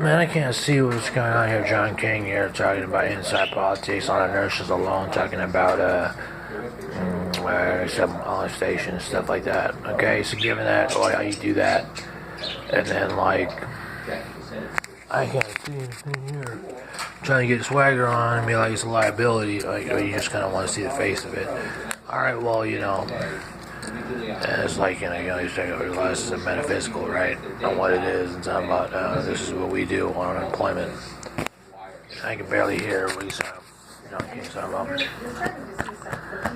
Man, I can't see what's going on here. John King here talking about inside politics on inertias alone, talking about some molestation and stuff like that. Okay, so given that, how you do that, and then like, I can't see anything here. Trying to get swagger on and be like it's a liability, like, or you just kind of want to see the face of it. All right, well, and it's like, you realize it's a metaphysical, right? On what it is, and talking about this is what we do on unemployment. I can barely hear what he's talking about.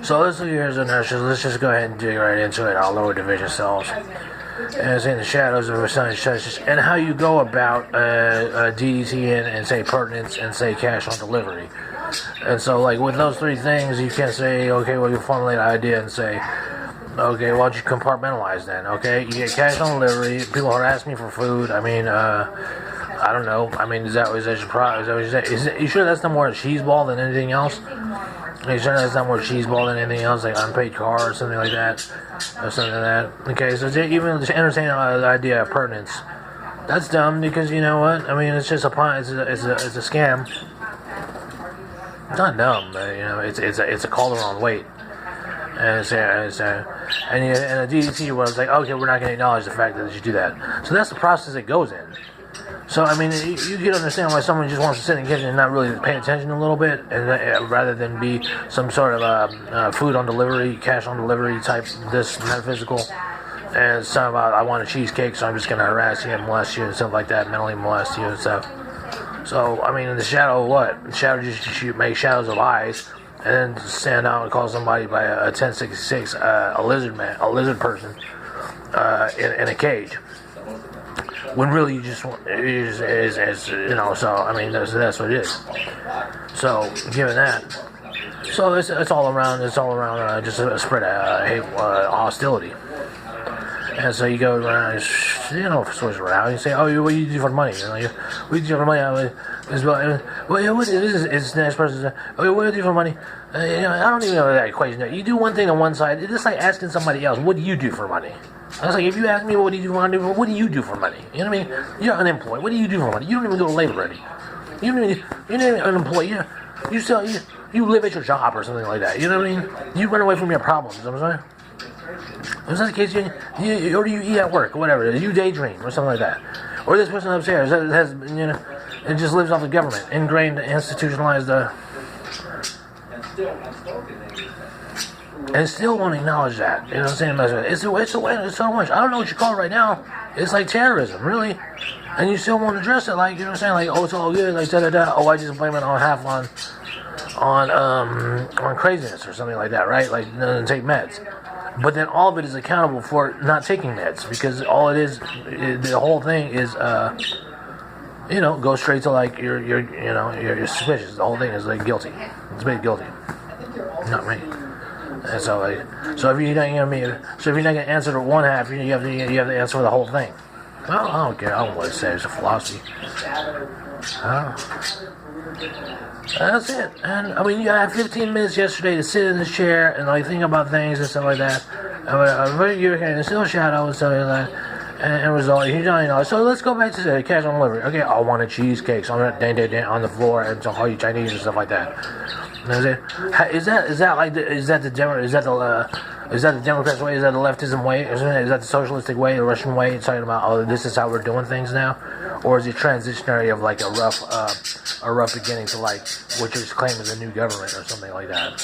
So let's look here's inertia. Let's just go ahead and dig right into it. Our lower division cells. And it's in the shadows of a sun, and how you go about DDT and say pertinence and say cash on delivery. And so, like, with those three things, you can't say, okay, well, you formulate an idea and say, okay, why don't you compartmentalize then? Okay, you get cash on delivery. People harass me for food. I mean, I don't know. I mean, is that your product? Is that what you say? You sure that's not more cheese ball than anything else? Are you sure that's not more cheese ball than anything else, like unpaid car or something like that, or something like that? Okay, so even to entertain the idea of pertinence, that's dumb because you know what? I mean, it's just it's a scam. It's not dumb, but it's a call the wrong weight. And the DDT was like, okay, we're not going to acknowledge the fact that you do that. So that's the process it goes in. So, I mean, you can understand why someone just wants to sit in the kitchen and not really pay attention a little bit, and rather than be some sort of food on delivery, cash on delivery type, this metaphysical. And it's something about, I want a cheesecake, so I'm just going to harass you and molest you and stuff like that, mentally molest you and stuff. So, I mean, in the shadow, what? The shadow just make shadows of eyes, and then stand out and call somebody by a 1066, a lizard person, in a cage. When really you just want, so I mean that's what it is. So given that, so it's all around just a spread of hate, hostility. And so you go around, switch around. You say, "Oh, what do you do for money? What do you do for money?" It's the next person. "Oh, what do you do for money?" I don't even know that equation. You do one thing on one side. It's just like asking somebody else, "What do you do for money?" I was like, if you ask me what do you do for money, what do you do for money? You know what I mean? You're unemployed. What do you do for money? You don't even go to labor ready. You're not even unemployed. You live at your job or something like that. You know what I mean? You run away from your problems. You know what I'm saying? Is that the case? Or do you eat at work or whatever? You daydream or something like that. Or this person upstairs has it just lives off the government, ingrained, institutionalized. And still won't acknowledge that. You know what I'm saying? It's so much. I don't know what you call it right now. It's like terrorism, really. And you still won't address it, like, you know what I'm saying? Like, oh, it's all good, like, da-da-da. Oh, I just blame it on craziness or something like that, right? Like, take meds. But then all of it is accountable for not taking meds, because all it is the whole thing is, go straight to, like, you're suspicious. The whole thing is, like, guilty. It's made guilty. Not me. And so if you're not gonna answer the one half, you have to answer for the whole thing. Well, I don't care. I don't know what it says. It's a philosophy. That's it. And I mean, you had 15 minutes yesterday to sit in this chair and like think about things and stuff like that. You're in still shadow and stuff like that. And result, so let's go back to the cash on delivery. Okay, I want a cheesecake, so I'm not on the floor and so call you Chinese and stuff like that. Is that the Democrats' way? Is that the leftism way? Is that the socialistic way, the Russian way? It's talking about, oh, this is how we're doing things now, or is it transitionary of like a rough beginning to like what you're claiming is a new government or something like that?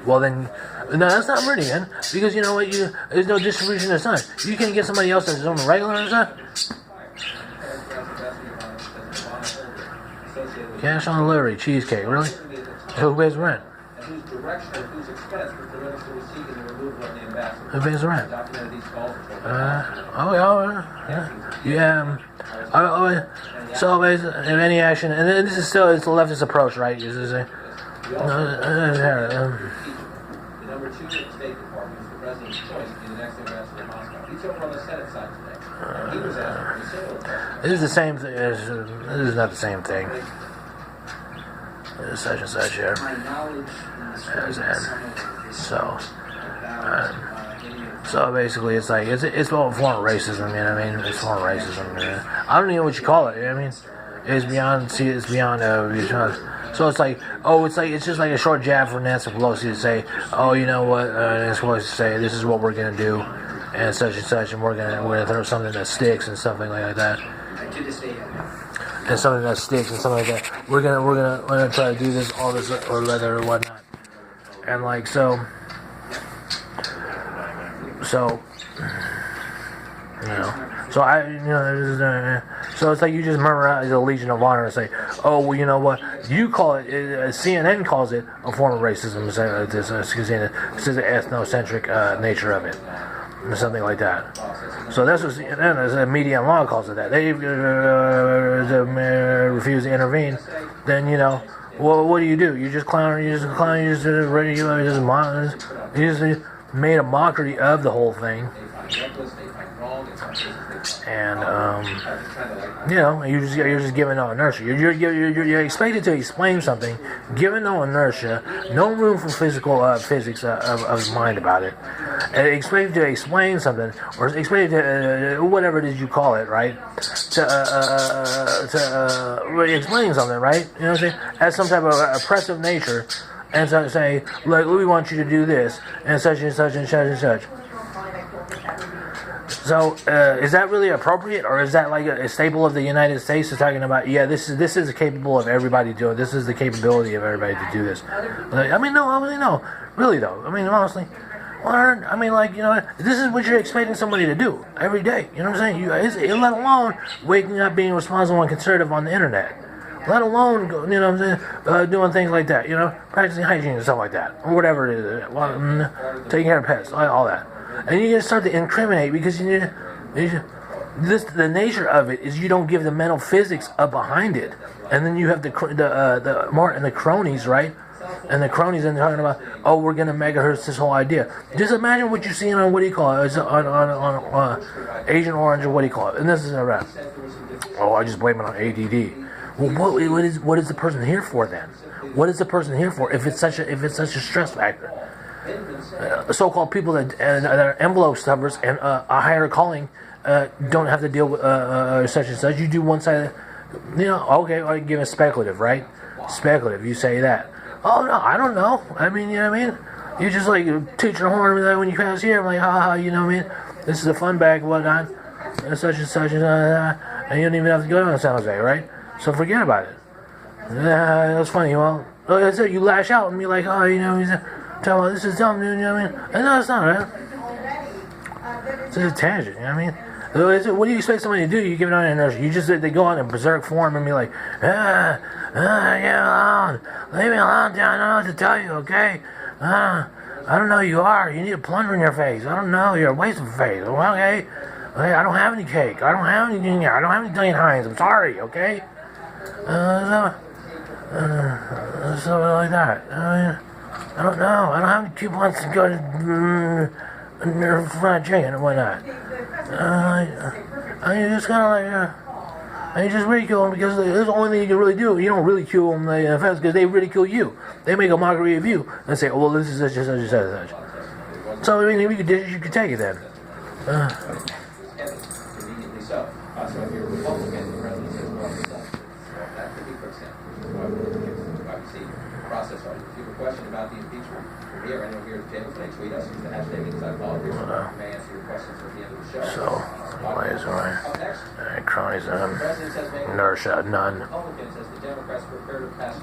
Well then, no, that's not really, man, because you know what? There's no distribution of the sun. You can't get somebody else that's on the regular or something. Cash on delivery, cheesecake, really? Who pays rent? Who pays the rent? So, if any action, and this is still, it's the leftist approach, right? Is this a, Number 2 State Department is the president's choice to be the next ambassador to Moscow. He's over on the Senate side today. He was asked for the sale. This is the same thing. This is not the same thing. Such and such here. So, So basically, it's like it's all a form of racism. You know what I mean? It's a form of racism. I don't even know what you call it. You know what I mean? It's beyond. See, it's beyond. So it's like, it's just like a short jab for Nancy Pelosi to say, oh, you know what? Nancy Pelosi to say, this is what we're gonna do, and such, and we're gonna throw something that sticks and something like that. And something that sticks and something like that. We're gonna try to do this, all this, or leather or whatnot. And like so, so it's like you just murmur out the Legion of Honor and say, oh, well, you know what? You call it, CNN calls it a form of racism, because the ethnocentric nature of it, or something like that. So that's what CNN, as a media and law, calls it that. They refuse to intervene. Then, well, what do? You just clown, you just made a mockery of the whole thing. And you're just giving no inertia. You're expected to explain something, given no inertia, no room for physics of mind about it, and expected to explain something, or expected to whatever it is you call it, right? To explain something, right? You know what I'm saying? As some type of oppressive nature, and so say, like, we want you to do this, and such and such and such and such. So, is that really appropriate, or is that like a staple of the United States? Is talking about, this is capable of everybody doing. This is the capability of everybody to do this. No, really though. I mean, honestly, this is what you're expecting somebody to do every day. You know what I'm saying? Let alone waking up, being responsible and conservative on the internet. Let alone, doing things like that. Practicing hygiene and stuff like that, or whatever it is. Taking care of pets, all that. And you just start to incriminate because the nature of it is you don't give the mental physics up behind it, and then you have the Martin and the cronies, right? And the cronies and talking about, oh, we're gonna megahertz this whole idea. Just imagine what you're seeing on what do you call it? On Agent Orange, or what do you call it? And this is a wrap. Oh, I just blame it on ADD. Well, what is the person here for then? What is the person here for if it's such a stress factor? So-called people that are envelope stuffers and a higher calling don't have to deal with such and such. You do one side, okay, I give it speculative, right? Speculative, you say that. Oh, no, I don't know. I mean, you know what I mean? You just like toot your horn when you pass here. I'm like, haha, you know what I mean? This is a fun bag, whatnot, and such and such, and you don't even have to go to San Jose, right? So forget about it. That's funny. Well, like I said, you lash out and be like, oh, he's talking about this is dumb, you know what I mean? And no, it's not, right? It's just a tangent, you know what I mean? What do you expect somebody to do? You give it on inertia. They go on in berserk form and be like, get alone. Leave me alone, I don't know what to tell you, okay? I don't know who you are. You need a plunger in your face. I don't know. You're a waste of face, okay? I don't have any cake. I don't have anything. I don't have any Diane Hines. I'm sorry, okay? Something like that. I don't know. I don't have any coupons to go to fried chicken and whatnot. I just kind of I just ridicule them because it's the only thing you can really do. You don't ridicule them in the offense because they ridicule you. They make a mockery of you and say, oh, well, this is such and such and such and such. So, I mean, you could take it then. Conveniently so. So if you're a Republican, the president says, well, that could be quicksand. Why we see the process on it. If you have a question about the impeachment, or me or anyone here at the table, please tweet us. Use the hashtag InsidePolitics. We may answer your questions at the end of the show. So, anyways, Up next, cronies, the president says inertia, none. Republicans as the Democrats prepare to pass